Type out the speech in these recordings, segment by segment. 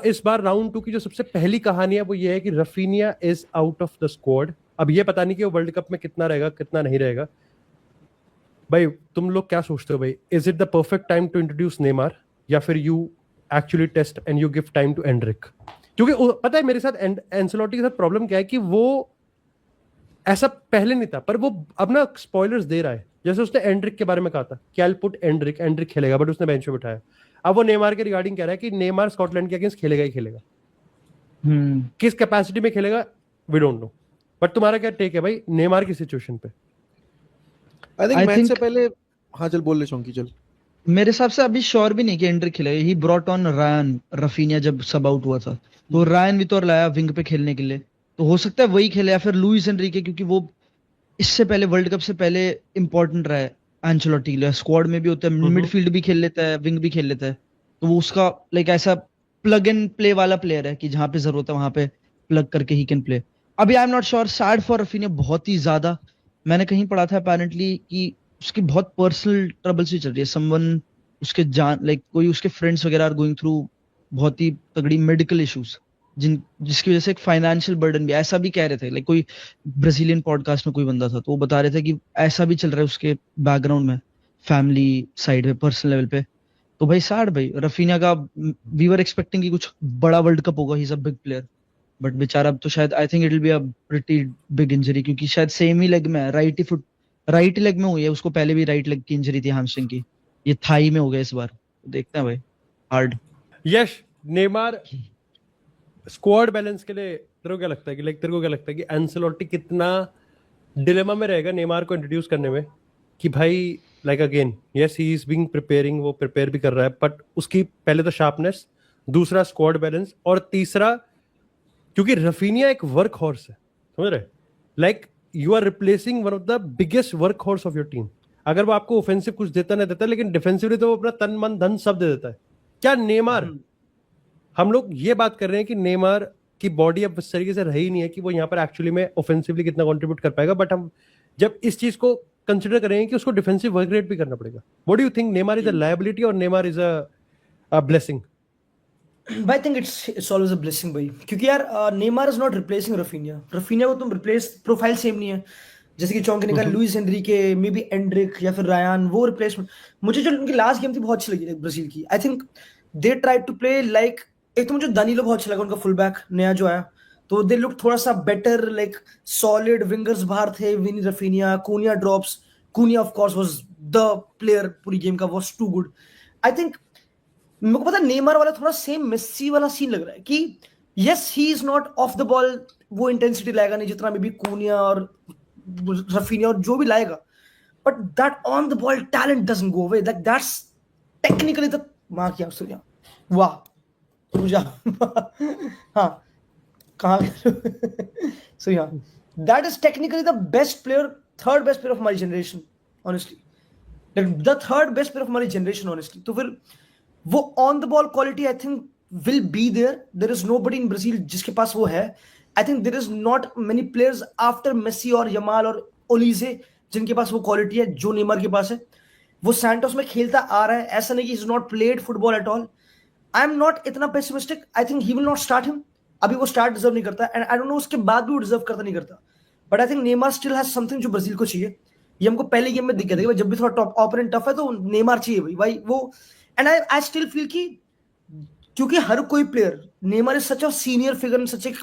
इस बार राउंड 2 की जो सबसे पहली कहानी है वो ये है कि Raphinha is out of the squad. अब ये पता नहीं कि वो वर्ल्ड कप में कितना रहेगा कितना नहीं रहेगा। भाई तुम लोग क्या सोचते हो भाई, is it the perfect time to introduce Neymar या फिर you actually test and you give time to Endrick? क्योंकि पता है मेरे साथ एंसेलोटी के साथ प्रॉब्लम क्या है कि वो ऐसा पहले नहीं था, पर वो अब ना स्पॉयलर्स दे रहा है। जैसे उसने एंड्रिक के बारे में कहा था कि आई पुट एंड्रिक खेलेगा, बट उसने बेंच पे बिठाया। अब वो नेमार के रिगार्डिंग कह रहा है कि नेमार स्कॉटलैंड के अगेंस्ट खेलेगा ही खेलेगा। किस कैपेसिटी में खेलेगा वी डोंट नो। बट तुम्हारा क्या टेक है भाई नेमार की सिचुएशन पे? आई थिंक मैच से पहले हाँ चल बोल ले चौंकी चल। मेरे हिसाब से अभी श्योर भी नहीं कि एंड्रिक खेलेगा। He brought on Ryan Raphinha जब सब आउट हुआ था, तो रायन भी तो लाया विंग पे खेलने के लिए, तो हो सकता है वही खेले या फिर लुइस एनरिके, क्योंकि वो इससे पहले वर्ल्ड कप से पहले इंपॉर्टेंट रहा है एंचेलोटी के लिए। स्क्वाड में भी होता है, मिडफील्ड भी खेल लेता है, विंग भी खेल लेता है, तो वो उसका लाइक ऐसा प्लग एंड प्ले वाला प्लेयर है कि जहां पे जरूरत है वहां पे प्लग करके ही कैन प्ले। अभी I am not sure. Sad for Raphinha बहुत ही ज्यादा। मैंने कहीं पढ़ा था अपेरेंटली कि उसकी बहुत पर्सनल ट्रबल सी चल रही है। समवन उसके जान लाइक कोई उसके फ्रेंड्स वगैरह आर गोइंग थ्रू बहुत ही तगड़ी मेडिकल इश्यूज, जिसकी वजह से एक फाइनेंशियल बर्डन भी, ऐसा भी कह रहे थे। लाइक कोई ब्राजीलियन पॉडकास्ट में कोई बंदा था तो वो बता रहे थे कि ऐसा भी चल रहा है उसके बैकग्राउंड में, फैमिली साइड पे, पर्सनल लेवल पे। तो भाई सैड भाई रफीनिया का। वी वर एक्सपेक्टिंग कि कुछ बड़ा वर्ल्ड कप होगा, ही is a big player, but बेचारा अब तो शायद I think it will be a pretty big injury, क्योंकि शायद सेम ही लेग में है, राइट लेग में हुई है उसको। पहले भी राइट लेग की इंजरी थी हैमस्ट्रिंग की, ये थाई में हो गया इस बार। देखते हैं भाई, हार्ड। यश नेमार स्क्वाड बैलेंस के लिए तेरे को क्या लगता है कि तेरे को क्या लगता है कि एंसेलोटी कितना डिलेमा में रहेगा नेमार को इंट्रोड्यूस करने में? कि भाई again yes he is being preparing, वो प्रिपेयर भी कर रहा है, बट उसकी पहले तो शार्पनेस, दूसरा स्क्वाड बैलेंस, और तीसरा क्योंकि रफीनिया एक वर्क हॉर्स है, समझ रहे? You are replacing one of the biggest work horse of your team. अगर वो आपको ऑफेंसिव कुछ देता नहीं देता, लेकिन डिफेंसिवली तो वो अपना तन मन धन सब दे देता है। क्या नेमार, हम लोग ये बात कर रहे हैं कि नेमार की बॉडी अब इस तरीके से रही नहीं है कि वो यहाँ पर एक्चुअली में ऑफेंसिवली कितना कंट्रीब्यूट कर पाएगा, बट हम जब इस चीज को कंसिडर करेंगे कि उसको डिफेंसिव वर्क रेट भी करना पड़ेगा। What do you think, Neymar is a liability और Neymar is a blessing? I think it's always a blessing भाई, क्योंकि यार Neymar is not replacing Raphinha. Raphinha को तुम रिप्लेस, प्रोफाइल सेम नहीं है। जैसे कि चौंक निकाल Luis Enrique, may be Anrich या फिर रायन, वो रिप्लेसमेंट। मुझे जो उनकी लास्ट गेम थी बहुत अच्छी लगी ब्राजील की। I think they try to play like, एक तो मुझे दानिलो बहुत अच्छा लगा उनका फुल बैक नया जो आया, तो दे लुक थोड़ा सा बेटर, लाइक सॉलिड विंगर्स बाहर थे। Vini Raphinha, Cunha drops, Cunha of course was the player पूरी गेम का, was too good. I think मेरे को पता है नेमार वाला थोड़ा सेम मेसी वाला सीन लग रहा है कि yes he is not of the ball, वो इंटेंसिटी लाएगा नहीं जितना मे बी कूनिया और रफीनिया और जो भी लाएगा, but that on the ball talent doesn't go away. Like that's technically the मार किया सूर्या, वाह सूर्या हाँ कहाँ so yeah that is technically the best player, third best player of my generation honestly, the third best player of my generation honestly. तो फिर वो on the ball quality I think will be there is nobody in Brazil जिसके पास वो है। I think there is not many players after Messi और Yamal और ओलीजे जिनके पास वो क्वालिटी है जो नेमार के पास है। वो सैंटोस में खेलता आ रहा है, ऐसा नहीं कि is not played football at all. I am not इतना pessimistic, I think he will not start him. अभी वो स्टार्ट डिजर्व नहीं करता, एंड आई डोंट नो उसके बाद भी वो डिजर्व करता नहीं करता, but I think Neymar still has something जो ब्राजील को चाहिए। ये हमको पहले गेम में दिख गया था, जब भी थोड़ा टॉप ओपोनेंट टफ है तो नेमार चाहिए भाई वो। एंड आई स्टिल फील कि क्योंकि हर कोई player, Neymar is such a senior figure, such एक,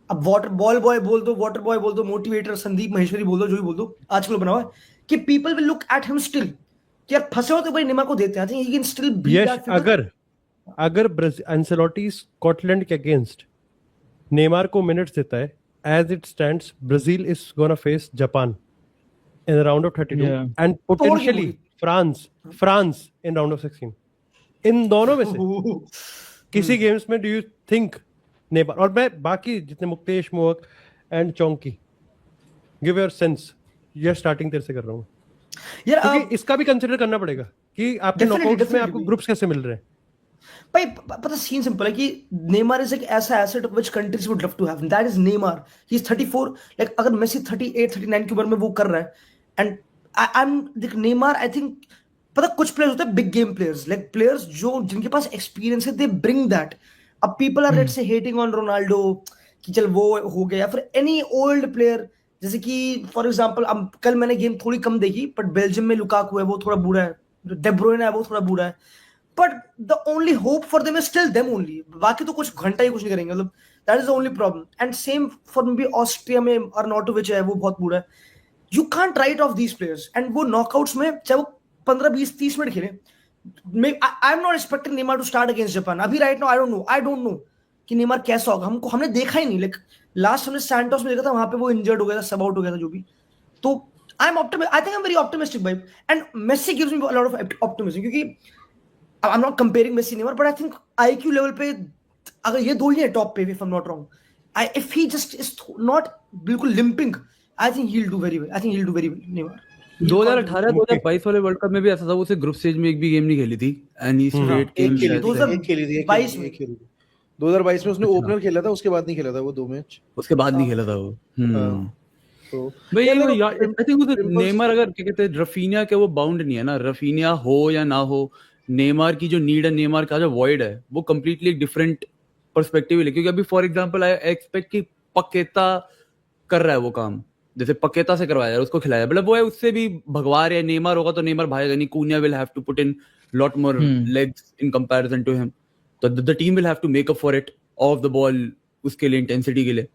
अब वाटर बॉल बॉय बोल दो, वाटर बॉय बोल दो, मोटिवेटर संदीप महेश्वरी बोल दो, जो भी बोल दो, आजकल बना हुआ है कि people will look at him still कि यार फंसे हो तो भाई नेमार को देते हैं। I think he can still be that figure. अगर एंसेलोटी स्कॉटलैंड के अगेंस्ट नेमार को मिनट्स देता है, as it stands Brazil is gonna face Japan in the round of 32 and potentially France in round of 16। इन दोनों में से किसी games में डू यू थिंक नेमार, और मैं बाकी जितने मुक्तेश मोहक एंड चौंकी, गिव योर सेंस, ये स्टार्टिंग तेरे से कर रहा हूँ यार, क्योंकि इसका भी कंसीडर करना पड़ेगा कि आपके नॉकआउट्स में आपको ग्रुप्स कैसे मिल रहे हैं। भाई पता सीन सिंपल है कि नेमार इज एक ऐसा asset which countries would love to have, that is Neymar. He is 34, like अगर मेसी 38 39 की उम्र में वो कर रहा है, एंड आई एम देख नेमार, आई थिंक पता कुछ प्लेयर्स होते हैं big game players, like players जो जिनके पास एक्सपीरियंस है, दे ब्रिंग दैट। अब people are let's say hating on Ronaldo कि चल वो हो गया, या फिर एनी ओल्ड प्लेयर, जैसे कि फॉर एग्जांपल अब कल मैंने गेम थोड़ी कम देखी, बट बेल्जियम में लुकाकू है वो थोड़ा बुरा है, डे ब्रुयने है वो थोड़ा बुरा है, but the only hope for them is still them only, बाकी तो कुछ घंटा ही कुछ नहीं करेंगे, मतलब that is the only problem. And same for maybe Austria में अर्नॉटोविच है, वो बहुत बुरा है। You can't write off these players, and वो नॉकआउट्स में चाहे वो 15-20-30 मिनट खेले, I am not expecting Neymar to start against Japan अभी right now. I don't know कि नेमार कैसा होगा, हमने देखा ही नहीं, लाइक लास्ट हमने सैंटोस में देखा था, वहां पे वो इंजर्ड हो गया था, सब आउट हो गया था जो भी। तो I think I am very optimistic भाई, and Messi gives me a lot of optimism, क्योंकि I am not comparing Messi Neymar, but I think IQ level पे अगर ये दो ही है टॉप पे, if I am not wrong, if he just is not बिल्कुल limping, I think he will do very well. I think he will do very well Neymar. 2018-2022 वाले world cup में भी ऐसा था, वो उसे ग्रुप स्टेज में एक भी गेम नहीं खेली थी, एंड ही स्ट्रेट एक खेली गेम थी, 22 में। 2022 में उसने ओपनर खेला था, उसके बाद नहीं खेला था वो 2 मैच, उसके बाद नहीं खेला था वो। तो भाई यार देखो, आई थिंक वो नेमार, अगर क्या कहते हैं, रफीनिया के वो बाउंड नहीं है ना, रफीनिया हो या ना हो, नेमार की जो नीड है, नेमार का जो वॉइड है, वो कंप्लीटली एक डिफरेंट पर्सपेक्टिव है। क्योंकि अभी फॉर एग्जांपल आई एक्सपेक्ट कि पकेता कर रहा है वो काम, जैसे पकेता से करवाया, उसको खिलाया, मतलब वो है उससे भी भगवा रहे हैं। नेमार होगा तो नेमार भागेगा नहीं, Cunha will have to put in lot more legs in comparison to him, तो the team will have to make up for it off the ball, उसके लिए इंटेंसिटी के लिए।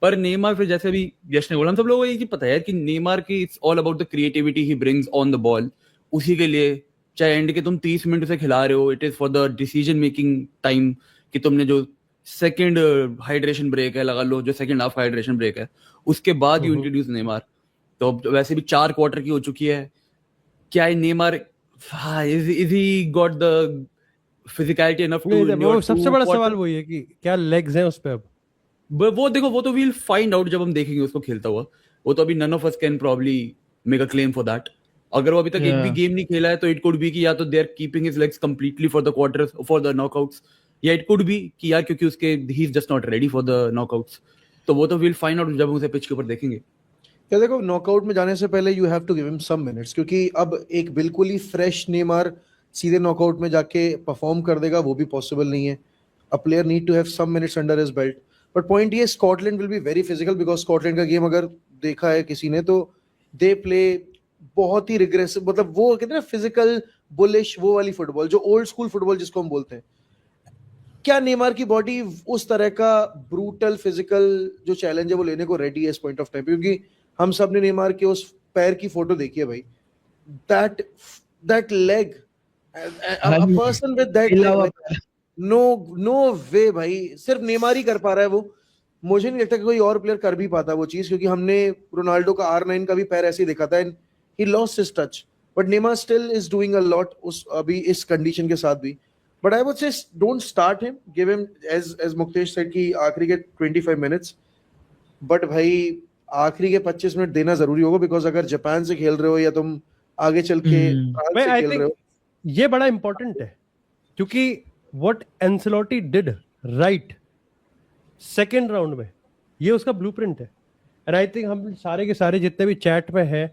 पर नेमार फिर जैसे भी यश ने बोला, हम सब लोगों को ये चीज पता है कि नेमार की it's all about the creativity he brings on the ball, उसी के लिए चाहे एंड के तुम 30 मिनट उसे खिला रहे हो, it is for the decision making time, कि तुमने जो सेकंड हाइड्रेशन ब्रेक है लगा लो, जो सेकंड हाफ हाइड्रेशन ब्रेक है, उसके बाद यू इंट्रोड्यूस नेमार। तो वैसे भी 4 क्वार्टर की हो चुकी है, क्या है Neymar, is he got the physicality enough to, सबसे बड़ा सवाल वही है कि क्या लेग्स हैं उस पे अब। वो देखो, वो तो वील फाइंड आउट जब हम देखेंगे उसको खेलता हुआ। वो तो अभी none of us can probably make a claim for that. अगर वो अभी तक एक भी गेम नहीं खेला है तो इट कुड बी कि या तो they are keeping his legs completely for the quarters, for the knockouts, या इट कुड बी कि यार क्योंकि उसके he is just not ready for the knockouts. तो वो तो वील फाइंड आउट जब हम उसे पिच के ऊपर देखेंगे। क्या देखो, नॉकआउट में जाने से पहले you have to give him some minutes, क्योंकि अब एक बिल्कुल ही फ्रेश नेमार सीधे नॉकआउट में जाके परफॉर्म कर देगा वो भी पॉसिबल नहीं है। A player need to have some minutes under his belt. But point ये, Scotland will be very physical, because Scotland का गेम अगर देखा है किसी ने तो दे प्ले बहुत ही रिग्रेसिव, मतलब वो कहते हैं ना फिजिकल बुलिश, वो वाली फुटबॉल, जो ओल्ड स्कूल फुटबॉल जिसको हम बोलते हैं। क्या नेमार की बॉडी उस तरह का ब्रूटल फिजिकल जो चैलेंज है वो लेने को रेडी है इस पॉइंट ऑफ टाइम? क्योंकि हम सब ने नेमार के उस पैर की फोटो देखी है भाई, that leg, a person with that leg, no way भाई, सिर्फ नेमार ही कर पा रहा है वो। मुझे नहीं लगता कि कोई और प्लेयर कर भी पाता वो चीज, क्योंकि हमने रोनाल्डो का R9 का भी पैर ऐसे ही देखा था, and he lost his touch, but Neymar still is doing a lot उस अभी इस कंडीशन के साथ भी। But I would say don't start him, give him as Muktesh said कि आखिरी के 25 minutes, but भाई आखिरी के 25 मिनट देना जरूरी होगा, बिकॉज अगर जापान से खेल रहे हो या तुम आगे चल के फ्रांस से खेल रहे हो, ये बड़ा इंपॉर्टेंट है, क्योंकि what Ancelotti did right second round में, ये उसका ब्लूप्रिंट है। एंड आई थिंक हम सारे के सारे जितने भी चैट में हैं,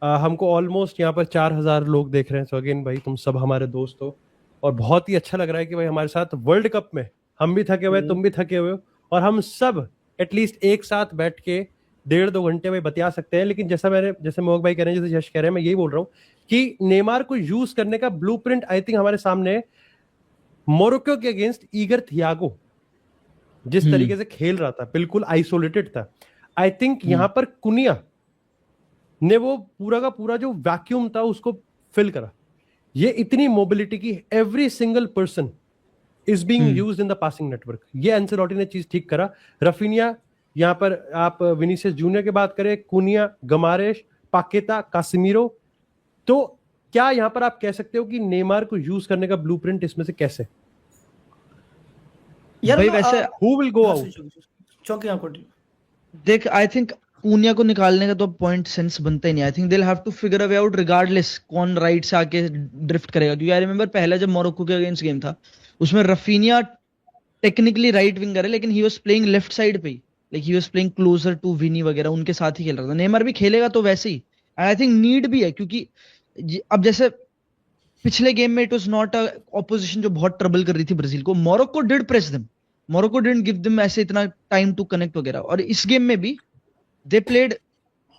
हमको ऑलमोस्ट यहाँ पर 4000 लोग देख रहे हैं। सो अगेन भाई, तुम सब हमारे दोस्त हो और बहुत ही अच्छा लग रहा है कि भाई हमारे साथ वर्ल्ड कप में हम भी थके हुए, तुम भी थके हुए हो, और हम सब एटलीस्ट एक साथ बैठ के 1.5-2 घंटे में बतिया सकते हैं। लेकिन जैसे मोहक भाई कह रहे हैं, जैसे यश कह रहे हैं, मैं यही बोल रहा हूँ कि नेमार को यूज करने का ब्लूप्रिंट आई थिंक हमारे सामने मोरक्को के अगेंस्ट ईगर थियागो जिस तरीके से खेल रहा था, बिल्कुल आइसोलेटेड था। आई थिंक यहां पर कुनिया ने वो पूरा का पूरा जो वैक्यूम था उसको फिल करा। ये इतनी मोबिलिटी की, every single person is being used in the passing network. ये एंसेलोटी ने चीज ठीक करा। रफीनिया, यहाँ पर आप विनीसियस जूनियर की बात करें, कुनिया, गमारेश, पाकेता, कासिमीरो, तो क्या यहाँ पर आप कह सकते हो कि नेमार को यूज करने का ब्लूप्रिंट इसमें से कैसे? यार भाई वैसे हु विल गो आउट? चौकी यहाँ कोटी देख, आई थिंक कुनिया को निकालने का तो पॉइंट सेंस बनता ही नहीं। I think they will have to figure a way out regardless कौन राइट से आके ड्रिफ्ट करेगा। क्योंकि आई रिमेंबर पहला जब मोरक्को के अगेंस्ट गेम था, उसमें रफीनिया टेक्निकली राइट विंगर है, लेकिन he was playing left side पे ही, like he was playing closer to Vini वगैरह, उनके साथ ही खेल रहा था। नेमार भी खेलेगा तो वैसे ही, एंड आई थिंक नीड भी है, क्योंकि अब जैसे पिछले गेम में it was not a opposition जो बहुत ट्रबल कर रही थी ब्राजील को, Morocco did press them, Morocco didn't give them ऐसे इतना टाइम टू कनेक्ट वगैरह। और इस गेम में भी दे प्लेड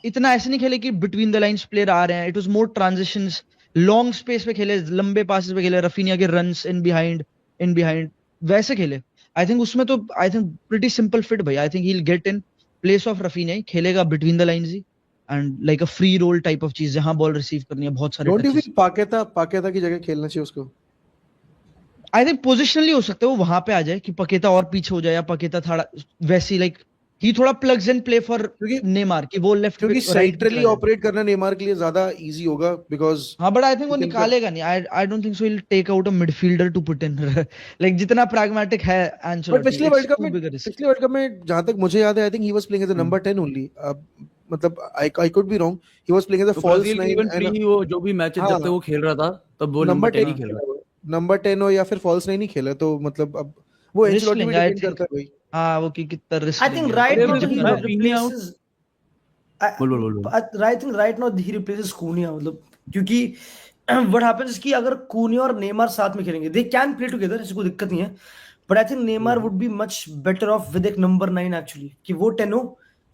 इतना ऐसे नहीं खेले कि बिटवीन द लाइंस प्लेयर आ रहे हैं, it was more transitions, long space पे खेले, लंबे पासेस पे खेले, रफीनिया के रन्स इन बिहाइंड वैसे खेले। आई थिंक उसमें तो I think pretty simple fit भाई। I think he will get in place of Raphinha, he खेलेगा बिटवीन द लाइंस ही, and like a free role type of चीज जहां बॉल रिसीव करनी है, बहुत सारे don't you touches। Feel Paqueta की जगह खेलना चाहिए उसको? आई थिंक पोजिशनली हो सकता है वो वहां पे आ जाए कि पकेता और पीछे हो जाए, या पकेता थोड़ा वैसी लाइक ही थोड़ा plugs in play for Neymar कि वो लेफ्ट क्योंकि सेंट्रली ऑपरेट करना नेमार के लिए ज्यादा इजी होगा बिकॉज हाँ, बट आई थिंक वो he can निकालेगा नहीं। I don't think so he will take out a midfielder to put in like जितना प्रैग्मेटिक है बट एंचेलोटी, पिछले वर्ल्ड कप में जहां तक मुझे याद है I think he was playing as a number 10 only. मतलब I could be wrong, he was playing as a false Brazil nine even pre वो जो भी मैचेस जब तक वो खेल रहा था तब वो नंबर 10 ही खेल रहा था। नंबर 10 हो या फिर फॉल्स नाइन ही खेला, तो मतलब अब वो Risk एंचेलोटी में लेंगे, I डिपेंड think. करता है भाई। हाँ, वो कि कितना risk I think right They now will he just have Rafinha out. replaces. बोल। I think right now he replaces Cunha, मतलब क्योंकि what happens is कि अगर Cunha और नेमार साथ में खेलेंगे, they can play together, ऐसी कोई दिक्कत नहीं है, but I think Neymar would be much better off with एक number 9 actually, कि वो 10 हो,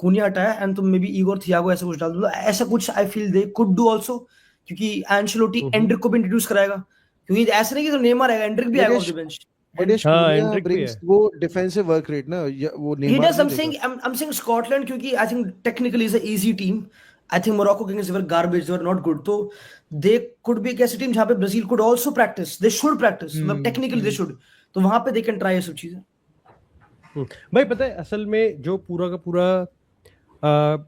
Cunha हटाया and तुम मे बी ईगोर थियागो ऐसा कुछ डाल दो, ऐसा कुछ I feel they could do also, क्योंकि एंचेलोटी एंड्रिक को भी इंट्रोड्यूस कराएगा, क्योंकि ऐसा नहीं कि तो नेमार आएगा, एंड्रिक भी आएगा ऑफ द बेंच। बट ये हाँ, Cunha एंड्रिक भी brings है। वो डिफेंसिव वर्क रेट ना, वो He Neymar does. I'm saying Scotland क्योंकि I think technically is an easy team. I think Morocco against they were garbage. They were not good. So they could be एक ऐसी team जहाँ पे Brazil could also practice. They should practice. मतलब technically they should. तो वहाँ पे they can try ये सब चीजें। भाई पता है असल में जो पूरा का पूरा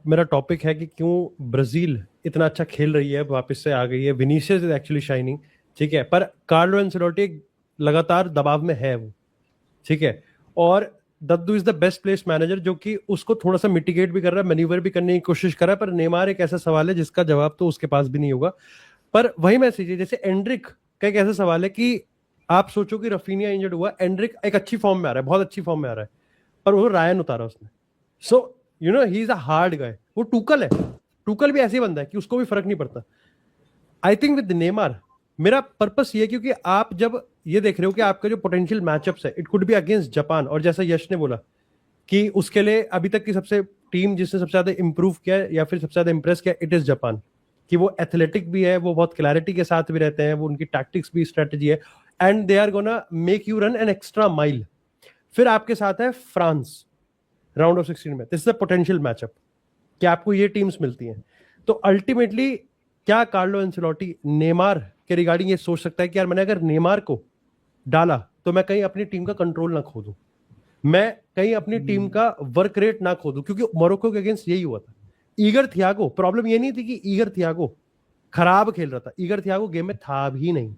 मेरा टॉपिक है कि क्यों ब्राजील इतना अच्छा खेल रही है, वापस से आ गई है, विनीसियस इज एक्चुअली शाइनिंग, ठीक है, पर कार्लो एंसेलोटी लगातार दबाव में है वो, ठीक है, और दद्दू is the best place manager जो कि उसको थोड़ा सा मिटिगेट भी कर रहा है, मैन्यूवर भी करने की कोशिश कर रहा है, पर नेमार एक ऐसा सवाल है जिसका जवाब तो उसके पास भी नहीं होगा। पर वही मैसेज है, जैसे एंड्रिक का एक ऐसा सवाल है कि आप सोचो कि रफीनिया इंजर्ड हुआ, एंड्रिक एक अच्छी फॉर्म में आ रहा है, बहुत अच्छी फॉर्म में आ रहा है, पर वो रायन उतारा उसने। So you know he is a hard guy. वो टूकल है, टूकल भी ऐसे ही बंदा है कि उसको भी फर्क नहीं पड़ता। आई थिंक विद नेमार मेरा पर्पस ये, क्योंकि आप जब ये देख रहे हो कि आपका जो पोटेंशियल मैचअप्स है, it could be against Japan, और जैसा यश ने बोला कि उसके लिए अभी तक की सबसे टीम जिसने सबसे ज्यादा इंप्रूव किया या फिर सबसे ज्यादा इंप्रेस किया, इट इज जापान, कि वो एथलेटिक भी है, वो बहुत क्लैरिटी के साथ भी रहते हैं, वो उनकी टैक्टिक्स भी स्ट्रेटजी है, and they are gonna make you run an extra mile. फिर आपके साथ है फ्रांस राउंड ऑफ 16 में, this is a potential matchup कि आपको ये टीम्स मिलती हैं। तो अल्टीमेटली क्या कार्लो एंसेलोटी नेमार के रिगार्डिंग ये सोच सकता है कि यार मैंने अगर नेमार को डाला तो मैं कहीं अपनी टीम का कंट्रोल ना खो दूं, मैं कहीं अपनी टीम का वर्क रेट ना खो दूं, क्योंकि मोरक्को के अगेंस्ट यही हुआ था। ईगर थियागो, प्रॉब्लम ये नहीं थी कि ईगर थियागो खराब खेल रहा था, ईगर थियागो गेम में था भी नहीं।